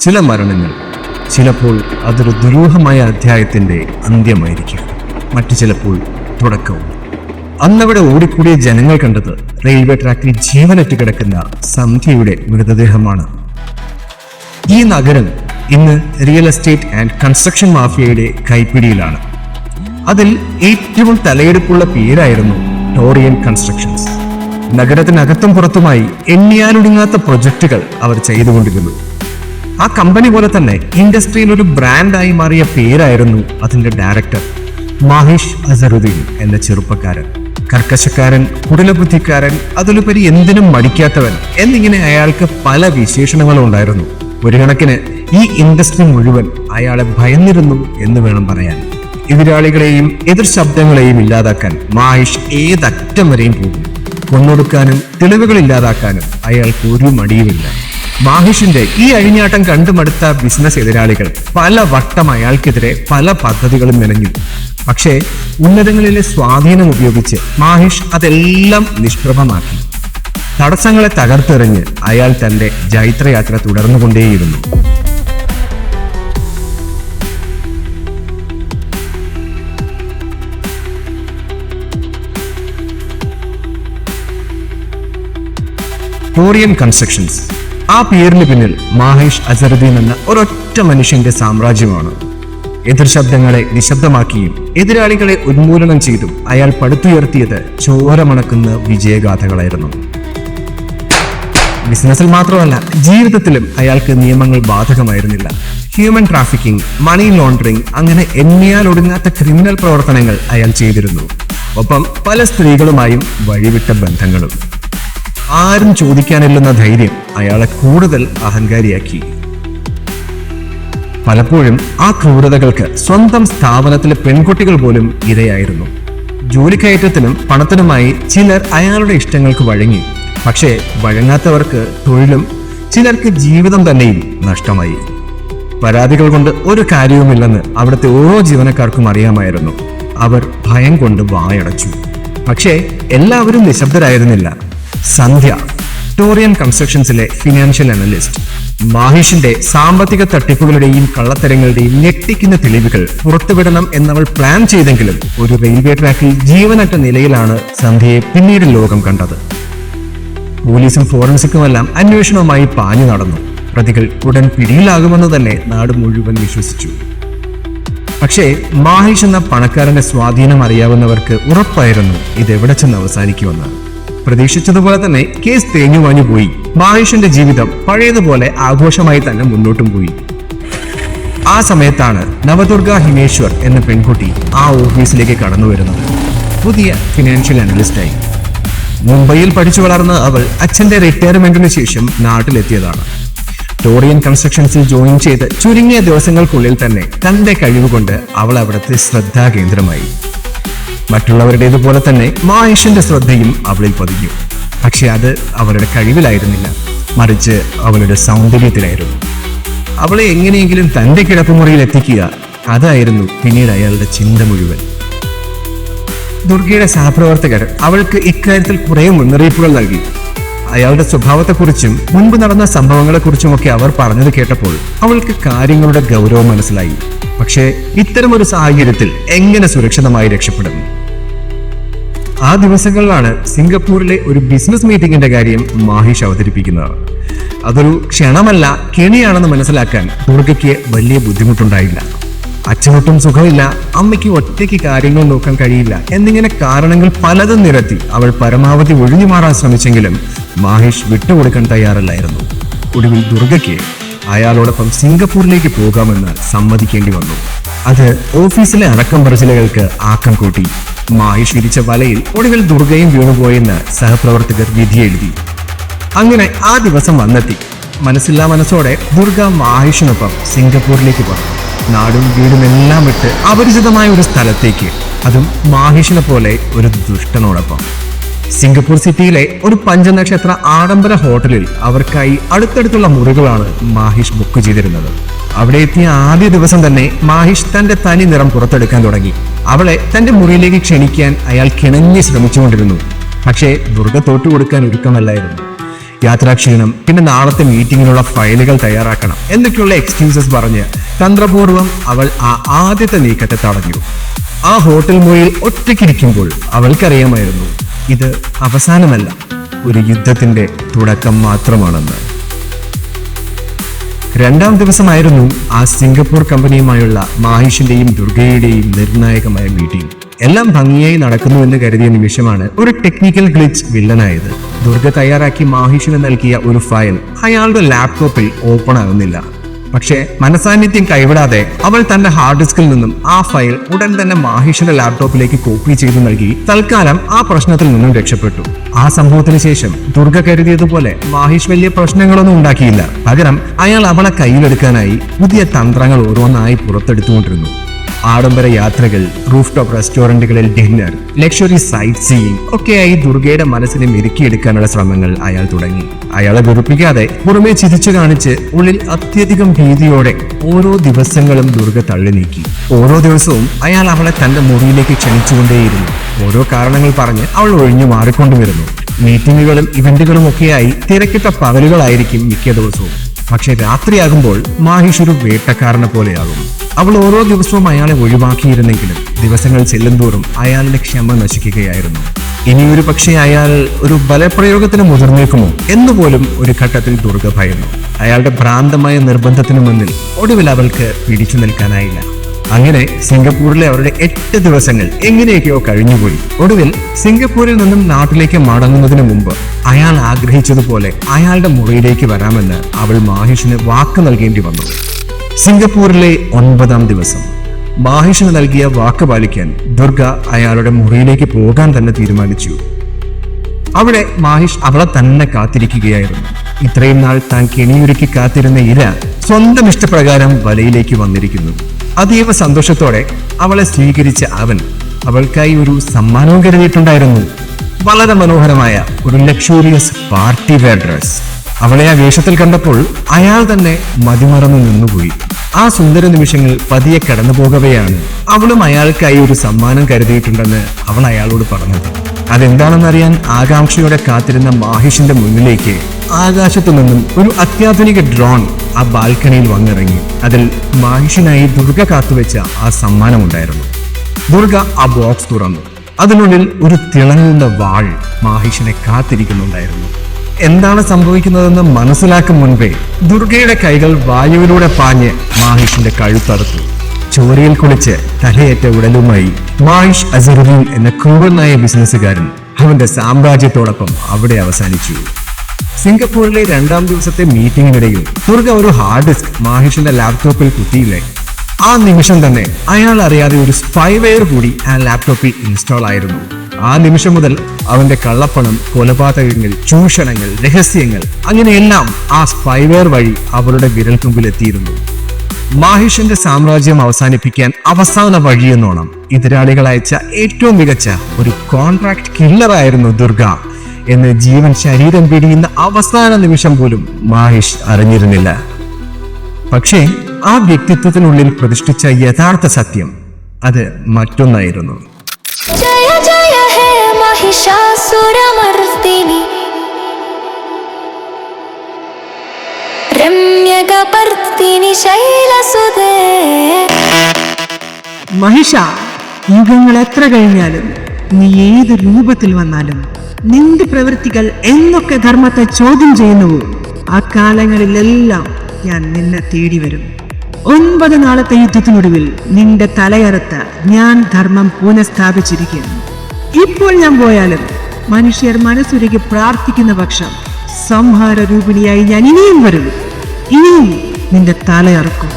ചില മരണങ്ങൾ ചിലപ്പോൾ അതൊരു ദുരൂഹമായ അധ്യായത്തിന്റെ അന്ത്യമായിരിക്കും, മറ്റു ചിലപ്പോൾ തുടക്കവും. അന്നവിടെ ഓടിക്കൂടിയ ജനങ്ങൾ കണ്ടത് റെയിൽവേ ട്രാക്കിൽ ജീവനറ്റ് കിടക്കുന്ന സന്ധ്യയുടെ മൃതദേഹമാണ്. ഈ നഗരം ഇന്ന് റിയൽ എസ്റ്റേറ്റ് ആൻഡ് കൺസ്ട്രക്ഷൻ മാഫിയയുടെ കൈപ്പിടിയിലാണ്. അതിൽ ഏറ്റവും തലയെടുപ്പുള്ള പേരായിരുന്നു ടോറിയൻ കൺസ്ട്രക്ഷൻസ്. നഗരത്തിനകത്തും പുറത്തുമായി എണ്ണിയാലൊടുങ്ങാത്ത പ്രൊജക്ടുകൾ അവർ ചെയ്തുകൊണ്ടിരുന്നു. ആ കമ്പനി പോലെ തന്നെ ഇൻഡസ്ട്രിയിൽ ഒരു ബ്രാൻഡായി മാറിയ പേരായിരുന്നു അതിന്റെ ഡയറക്ടർ മാഹിഷ് അസറുദ്ദീൻ എന്ന ചെറുപ്പക്കാരൻ. കർക്കശക്കാരൻ, കുടിലബുദ്ധിക്കാരൻ, അതിലുപരി എന്തിനും മടിക്കാത്തവൻ എന്നിങ്ങനെ അയാൾക്ക് പല വിശേഷണങ്ങളും ഉണ്ടായിരുന്നു. ഒരു കണക്കിന് ഈ ഇൻഡസ്ട്രി മുഴുവൻ അയാളെ ഭയന്നിരുന്നു എന്ന് വേണം പറയാൻ. എതിരാളികളെയും എതിർ ശബ്ദങ്ങളെയും ഇല്ലാതാക്കാൻ മാഹിഷ് ഏതറ്റം വരെയും പോകും. കൊന്നൊടുക്കാനും തെളിവുകൾ ഇല്ലാതാക്കാനും അയാൾക്ക് ഒരു മടിയുമില്ല. മാഹിഷിന്റെ ഈ അഴിഞ്ഞാട്ടം കണ്ടുമടുത്ത ബിസിനസ് എതിരാളികൾ പല വട്ടം അയാൾക്കെതിരെ പല പദ്ധതികളും മെനഞ്ഞു. പക്ഷേ ഉന്നതങ്ങളിലെ സ്വാധീനം ഉപയോഗിച്ച് മാഹിഷ് അതെല്ലാം നിഷ്പ്രഭമാക്കി. തടസ്സങ്ങളെ തകർത്തെറിഞ്ഞ് അയാൾ തന്റെ ജൈത്രയാത്ര തുടർന്നുകൊണ്ടേയിരുന്നു. ടോറിയൻ കൺസ്ട്രക്ഷൻസ്, ആ പേരിന് പിന്നിൽ മാഹിഷ് അസറുദ്ദീൻ എന്ന ഒരൊറ്റ മനുഷ്യന്റെ സാമ്രാജ്യമാണ്. എതിർ ശബ്ദങ്ങളെ നിശബ്ദമാക്കിയും എതിരാളികളെ ഉന്മൂലനം ചെയ്തും അയാൾ പടുത്തുയർത്തിയത് ചോരമണക്കുന്ന വിജയഗാഥകളായിരുന്നു. ബിസിനസ്സിൽ മാത്രമല്ല, ജീവിതത്തിലും അയാൾക്ക് നിയമങ്ങൾ ബാധകമായിരുന്നില്ല. ഹ്യൂമൻ ട്രാഫിക്കിംഗ്, മണി ലോണ്ടറിംഗ്, അങ്ങനെ എണ്ണിയാൽ ഒടുങ്ങാത്ത ക്രിമിനൽ പ്രവർത്തനങ്ങൾ അയാൾ ചെയ്തിരുന്നു. ഒപ്പം പല സ്ത്രീകളുമായും വഴിവിട്ട ബന്ധങ്ങളും. ആരും ചോദിക്കാനില്ലെന്ന ധൈര്യം അയാളെ കൂടുതൽ അഹങ്കാരിയാക്കി. പലപ്പോഴും ആ ക്രൂരതകൾക്ക് സ്വന്തം സ്ഥാപനത്തിലെ പെൺകുട്ടികൾ പോലും ഇരയായിരുന്നു. ജോലിക്കയറ്റത്തിനും പണത്തിനുമായി ചിലർ അയാളുടെ ഇഷ്ടങ്ങൾക്ക് വഴങ്ങി. പക്ഷേ വഴങ്ങാത്തവർക്ക് തൊഴിലും ചിലർക്ക് ജീവിതം തന്നെയും നഷ്ടമായി. പരാതികൾ കൊണ്ട് ഒരു കാര്യവുമില്ലെന്ന് അവിടുത്തെ ഓരോ ജീവനക്കാർക്കും അറിയാമായിരുന്നു. അവർ ഭയം കൊണ്ട് വായടച്ചു. പക്ഷേ എല്ലാവരും നിശബ്ദരായിരുന്നില്ല. സന്ധ്യ, ടോറിയൻ കൺസ്ട്രക്ഷൻസിലെ ഫിനാൻഷ്യൽ അനലിസ്റ്റ്, മാഹിഷിന്റെ സാമ്പത്തിക തട്ടിപ്പുകളുടെയും കള്ളത്തരങ്ങളുടെയും ഞെട്ടിക്കുന്ന തെളിവുകൾ പുറത്തുവിടണം എന്നവൾ പ്ലാൻ ചെയ്തെങ്കിലും ഒരു റെയിൽവേ ട്രാക്കിൽ ജീവനറ്റ നിലയിലാണ് സന്ധ്യയെ പിന്നീട് ലോകം കണ്ടത്. പോലീസും ഫോറൻസിക്കുമെല്ലാം അന്വേഷണവുമായി പാഞ്ഞു നടന്നു. പ്രതികൾ ഉടൻ പിടിയിലാകുമെന്ന് തന്നെ നാട് മുഴുവൻ വിശ്വസിച്ചു. പക്ഷേ മാഹിഷ് എന്ന പണക്കാരന്റെ സ്വാധീനം അറിയാവുന്നവർക്ക് ഉറപ്പായിരുന്നു ഇതെവിടെ ചെന്ന് അവസാനിക്കുമെന്ന്. പ്രതീക്ഷിച്ചതുപോലെ തന്നെ കേസ് തേഞ്ഞുവാഞ്ഞു പോയി. മാഹിഷിന്റെ ജീവിതം പഴയതുപോലെ ആഘോഷമായി തന്നെ മുന്നോട്ടും പോയി. ആ സമയത്താണ് നവദുർഗ ഹിമേശ്വർ എന്ന പെൺകുട്ടി ആ ഓഫീസിലേക്ക് കടന്നു വരുന്നത്. പുതിയ ഫിനാൻഷ്യൽ അനലിസ്റ്റായി. മുംബൈയിൽ പഠിച്ചു വളർന്ന അവൾ അച്ഛന്റെ റിട്ടയർമെന്റിന് ശേഷം നാട്ടിലെത്തിയതാണ്. ടോറിയൻ കൺസ്ട്രക്ഷൻസിൽ ജോയിൻ ചെയ്ത് ചുരുങ്ങിയ ദിവസങ്ങൾക്കുള്ളിൽ തന്നെ തന്റെ കഴിവുകൊണ്ട് അവൾ അവിടുത്തെ ശ്രദ്ധാകേന്ദ്രമായി. മറ്റുള്ളവരുടേതുപോലെ തന്നെ മാഹിഷിന്റെ ശ്രദ്ധയും അവളിൽ പതിഞ്ഞു. പക്ഷെ അത് അവളുടെ കഴിവിലായിരുന്നില്ല, മറിച്ച് അവളുടെ സൗന്ദര്യത്തിലായിരുന്നു. അവളെ എങ്ങനെയെങ്കിലും തന്റെ കിടപ്പുമുറിയിൽ എത്തിക്കുക, അതായിരുന്നു പിന്നീട് അയാളുടെ ചിന്ത മുഴുവൻ. ദുർഗയുടെ സഹപ്രവർത്തകർ അവൾക്ക് ഇക്കാര്യത്തിൽ കുറെ മുന്നറിയിപ്പുകൾ നൽകി. അയാളുടെ സ്വഭാവത്തെക്കുറിച്ചും മുൻപ് നടന്ന സംഭവങ്ങളെക്കുറിച്ചുമൊക്കെ അവർ പറഞ്ഞത് കേട്ടപ്പോൾ അവൾക്ക് കാര്യങ്ങളുടെ ഗൗരവം മനസ്സിലായി. പക്ഷേ ഇത്തരമൊരു സാഹചര്യത്തിൽ എങ്ങനെ സുരക്ഷിതമായി രക്ഷപ്പെടും? ആ ദിവസങ്ങളിലാണ് സിംഗപ്പൂരിലെ ഒരു ബിസിനസ് മീറ്റിംഗിന്റെ കാര്യം മാഹിഷ് അവതരിപ്പിക്കുന്നത്. അതൊരു ക്ഷണമല്ല, കെണിയാണെന്ന് മനസ്സിലാക്കാൻ ദുർഗയ്ക്ക് വലിയ ബുദ്ധിമുട്ടുണ്ടായില്ല. അച്ഛനൊട്ടും സുഖമില്ല, അമ്മയ്ക്ക് ഒറ്റയ്ക്ക് കാര്യങ്ങൾ നോക്കാൻ കഴിയില്ല എന്നിങ്ങനെ കാരണങ്ങൾ പലതും നിരത്തി അവൾ പരമാവധി ഒഴിഞ്ഞു മാറാൻ ശ്രമിച്ചെങ്കിലും മാഹിഷ് വിട്ടുകൊടുക്കാൻ തയ്യാറല്ലായിരുന്നു. ഒടുവിൽ ദുർഗയ്ക്ക് അയാളോടൊപ്പം സിംഗപ്പൂരിലേക്ക് പോകാമെന്ന് സമ്മതിക്കേണ്ടി വന്നു. അത് ഓഫീസിലെ അടക്കം പറച്ചിലുകൾക്ക് ആക്കം കൂട്ടി. മാഹിഷ് വിരിച്ച വലയിൽ ഒടുവിൽ ദുർഗയും വീണുപോയെന്ന് സഹപ്രവർത്തകർ വിധിയെഴുതി. അങ്ങനെ ആ ദിവസം വന്നെത്തി. മനസ്സില്ലാ മനസ്സോടെ ദുർഗ മാഹിഷിനൊപ്പം സിംഗപ്പൂരിലേക്ക് പറഞ്ഞു. നാടും വീടുമെല്ലാം വിട്ട് അപരിചിതമായ ഒരു സ്ഥലത്തേക്ക്, അതും മാഹിഷിനെ പോലെ ഒരു ദുഷ്ടനോടൊപ്പം. സിംഗപ്പൂർ സിറ്റിയിലെ ഒരു പഞ്ചനക്ഷത്ര ആഡംബര ഹോട്ടലിൽ അവർക്കായി അടുത്തടുത്തുള്ള മുറികളാണ് മാഹിഷ് ബുക്ക് ചെയ്തിരുന്നത്. അവിടെ എത്തിയ ആദ്യ ദിവസം തന്നെ മാഹിഷ് തന്റെ തനി നിറം പുറത്തെടുക്കാൻ തുടങ്ങി. അവളെ തന്റെ മുറിയിലേക്ക് ക്ഷണിക്കാൻ അയാൾ കിണഞ്ഞ് ശ്രമിച്ചുകൊണ്ടിരുന്നു. പക്ഷേ ദുർഗ തോറ്റുകൊടുക്കാൻ ഒരുക്കമല്ലായിരുന്നു. യാത്രാക്ഷീണം, പിന്നെ നാളത്തെ മീറ്റിങ്ങിനുള്ള ഫയലുകൾ തയ്യാറാക്കണം എന്നൊക്കെയുള്ള എക്സ്ക്യൂസസ് പറഞ്ഞ് തന്ത്രപൂർവ്വം അവൾ ആ ആദ്യത്തെ നീക്കത്തെ തടഞ്ഞു. ആ ഹോട്ടൽ മുറിയിൽ ഒറ്റയ്ക്കിരിക്കുമ്പോൾ അവൾക്കറിയാമായിരുന്നു ഇത് അവസാനമല്ല, ഒരു യുദ്ധത്തിന്റെ തുടക്കം മാത്രമാണെന്ന്. രണ്ടാം ദിവസമായിരുന്നു ആ സിംഗപ്പൂർ കമ്പനിയുമായുള്ള മാഹിഷിന്റെയും ദുർഗയുടെയും നിർണായകമായ മീറ്റിംഗ്. എല്ലാം ഭംഗിയായി നടക്കുന്നുവെന്ന് കരുതിയ നിമിഷമാണ് ഒരു ടെക്നിക്കൽ ഗ്ലിച്ച് വില്ലനായത്. ദുർഗ തയ്യാറാക്കി മാഹിഷിന് നൽകിയ ഒരു ഫയൽ അയാളുടെ ലാപ്ടോപ്പിൽ ഓപ്പൺ ആകുന്നില്ല. പക്ഷേ മനസാന്നിധ്യം കൈവിടാതെ അവൾ തന്റെ ഹാർഡ് ഡിസ്കിൽ നിന്നും ആ ഫയൽ ഉടൻ തന്നെ മാഹിഷിന്റെ ലാപ്ടോപ്പിലേക്ക് കോപ്പി ചെയ്തു നൽകി തൽക്കാലം ആ പ്രശ്നത്തിൽ നിന്നും രക്ഷപ്പെട്ടു. ആ സംഭവത്തിന് ശേഷം ദുർഗ കരുതിയതുപോലെ മാഹിഷ് വലിയ പ്രശ്നങ്ങളൊന്നും ഉണ്ടാക്കിയില്ല. പകരം അയാൾ അവളെ കയ്യിലെടുക്കാനായി പുതിയ തന്ത്രങ്ങൾ ഓരോന്നായി പുറത്തെടുത്തുകൊണ്ടിരുന്നു. ആഡംബര യാത്രകൾ, റൂഫ് ടോപ്പ് റെസ്റ്റോറന്റുകളിൽ ഡിന്നർ, ലക്ഷറി സൈറ്റ് സീയിങ് ഒക്കെയായി ദുർഗയുടെ മനസ്സിനെ മെരുക്കിയെടുക്കാനുള്ള ശ്രമങ്ങൾ അയാൾ തുടങ്ങി. അയാളെ വെറുപ്പിക്കാതെ പുറമെ ചിരിച്ചു കാണിച്ച് ഉള്ളിൽ അത്യധികം ഭീതിയോടെ ഓരോ ദിവസങ്ങളും ദുർഗ തള്ളി നീക്കി. ഓരോ ദിവസവും അയാൾ അവളെ തന്റെ മുറിയിലേക്ക് ക്ഷണിച്ചുകൊണ്ടേയിരുന്നു. ഓരോ കാരണങ്ങൾ പറഞ്ഞ് അവൾ ഒഴിഞ്ഞു മാറിക്കൊണ്ടുവരുന്നു. മീറ്റിങ്ങുകളും ഇവന്റുകളും ഒക്കെയായി തിരക്കിട്ട പകലുകളായിരിക്കും മിക്ക ദിവസവും. പക്ഷെ രാത്രിയാകുമ്പോൾ മാഹിഷ് ഒരു വേട്ടക്കാരനെ പോലെയാകും. അവൾ ഓരോ ദിവസവും അയാളെ ഒഴിവാക്കിയിരുന്നെങ്കിലും ദിവസങ്ങൾ ചെല്ലുന്തോറും അയാളുടെ ക്ഷമ നശിക്കുകയായിരുന്നു. ഇനിയൊരു പക്ഷേ അയാൾ ഒരു ബലപ്രയോഗത്തിന് മുതിർന്നേക്കുമോ എന്നുപോലും ഒരു ഘട്ടത്തിൽ ദുർഗ ഭയന്നു. അയാളുടെ ഭ്രാന്തമായ നിർബന്ധത്തിനു മുന്നിൽ ഒടുവിൽ അവൾക്ക് പിടിച്ചു നിൽക്കാനായില്ല. അങ്ങനെ സിംഗപ്പൂരിലെ അവരുടെ 8 ദിവസങ്ങൾ എങ്ങനെയൊക്കെയോ കഴിഞ്ഞുപോയി. ഒടുവിൽ സിംഗപ്പൂരിൽ നിന്നും നാട്ടിലേക്ക് മടങ്ങുന്നതിന് മുമ്പ് അയാൾ ആഗ്രഹിച്ചതുപോലെ അയാളുടെ മുറിയിലേക്ക് വരാമെന്ന് അവൾ മാഹിഷിന് വാക്ക് നൽകേണ്ടി വന്നു. സിംഗപ്പൂരിലെ 9ാം ദിവസം മാഹിഷിന് നൽകിയ വാക്ക് പാലിക്കാൻ ദുർഗ അയാളുടെ മുറിയിലേക്ക് പോകാൻ തന്നെ തീരുമാനിച്ചു. അവിടെ മാഹിഷ് അവളെ തന്നെ കാത്തിരിക്കുകയായിരുന്നു. ഇത്രയും നാൾ താൻ കെണിയൊരുക്കി കാത്തിരുന്ന ഇര സ്വന്തം ഇഷ്ടപ്രകാരം വലയിലേക്ക് വന്നിരിക്കുന്നു. അതീവ സന്തോഷത്തോടെ അവളെ സ്വീകരിച്ച അവൻ അവൾക്കായി ഒരു സമ്മാനവും കരുതിയിട്ടുണ്ടായിരുന്നു. വളരെ മനോഹരമായ ഒരു ലക്ഷൂറിയസ് പാർട്ടി വെയർ ഡ്രസ്. അവളെ ആ വേഷത്തിൽ കണ്ടപ്പോൾ അയാൾ തന്നെ മതിമറന്നു നിന്നുപോയി. ആ സുന്ദര നിമിഷങ്ങൾ പതിയെ കടന്നു പോകവെയാണ് അവളും അയാൾക്കായി ഒരു സമ്മാനം കരുതിയിട്ടുണ്ടെന്ന് അവൾ അയാളോട് പറഞ്ഞത്. അതെന്താണെന്നറിയാൻ ആകാംക്ഷയോടെ കാത്തിരുന്ന മാഹിഷിന്റെ മുന്നിലേക്ക് ആകാശത്തു നിന്നും ഒരു അത്യാധുനിക ഡ്രോൺ ആ ബാൽക്കണിയിൽ വന്നിറങ്ങി. അതിൽ മാഹിഷിനായി ദുർഗ കാത്തുവെച്ച ആ സമ്മാനമുണ്ടായിരുന്നു. ദുർഗ ആ ബോക്സ് തുറന്നു. അതിനുള്ളിൽ ഒരു തിളങ്ങുന്ന വാൾ മാഹിഷിനെ കാത്തിരിക്കുന്നുണ്ടായിരുന്നു. എന്താണ് സംഭവിക്കുന്നതെന്ന് മനസ്സിലാക്കും മുൻപേ ദുർഗയുടെ കൈകൾ വായുവിലൂടെ പാഞ്ഞ് മാഹിഷിന്റെ കഴുത്തറുത്തു. ചോരയിൽ കുളിച്ച് തലയേറ്റ ഉടലുമായി മാഹിഷ് അസറുദ്ദീൻ എന്ന ക്രൂരനായ ബിസിനസ്സുകാരൻ അവന്റെ സാമ്രാജ്യത്തോടൊപ്പം അവിടെ അവസാനിച്ചു. സിംഗപ്പൂരിലെ 2ാം ദിവസത്തെ മീറ്റിംഗിനിടയിൽ ദുർഗ ഒരു ഹാർഡ് ഡിസ്ക് മാഹിഷിന്റെ ലാപ്ടോപ്പിൽ കുത്തിയില്ലേ. ആ നിമിഷം തന്നെ അയാൾ അറിയാതെ ഒരു സ്പൈവെയർ കൂടി ആ ലാപ്ടോപ്പിൽ ഇൻസ്റ്റാൾ ആയിരുന്നു. ആ നിമിഷം മുതൽ അവന്റെ കള്ളപ്പണം, കൊലപാതകങ്ങൾ, ചൂഷണങ്ങൾ, രഹസ്യങ്ങൾ അങ്ങനെയെല്ലാം ആ സ്പൈവെയർ വഴി അവളുടെ വിരൽത്തുമ്പിൽ എത്തിയിരുന്നു. മാഹിഷിന്റെ സാമ്രാജ്യം അവസാനിപ്പിക്കാൻ അവസാന വഴിയെന്നോണം എതിരാളികൾ അയച്ച ഏറ്റവും മികച്ച ഒരു കോൺട്രാക്ട് കില്ലറായിരുന്നു ദുർഗ എന്ന് ജീവൻ ശരീരം പിടിയുന്ന അവസാന നിമിഷം പോലും മാഹിഷ് അറിഞ്ഞിരുന്നില്ല. പക്ഷേ ആ വ്യക്തിത്വത്തിനുള്ളിൽ പ്രതിഷ്ഠിച്ച യഥാർത്ഥ സത്യം അത് മറ്റൊന്നായിരുന്നു. ജയ ജയ ഹേ മഹിഷാസുരമർദിനി രമ്യകപർദിനി ശൈലസുതേ. മഹിഷ, യുഗങ്ങൾ എത്ര കഴിഞ്ഞാലും നീ ഏത് രൂപത്തിൽ വന്നാലും നിന്റെ പ്രവൃത്തികൾ എന്നൊക്കെ ധർമ്മത്തെ ചോദ്യം ചെയ്യുന്നുവോ ആ കാലങ്ങളിലെല്ലാം ഞാൻ നിന്നെ തേടി വരും. 9 നാളത്തെ യുദ്ധത്തിനൊടുവിൽ നിന്റെ തലയറുത്ത ഞാൻ ധർമ്മം പുനഃസ്ഥാപിച്ചിരിക്കുന്നു. ഇപ്പോൾ ഞാൻ പോയാലും മനുഷ്യർ മനസ്സുരുകി പ്രാർത്ഥിക്കുന്ന പക്ഷം സംഹാര രൂപിണിയായി ഞാൻ ഇനിയും വരും. ഇനിയും നിന്റെ തലയറുക്കും.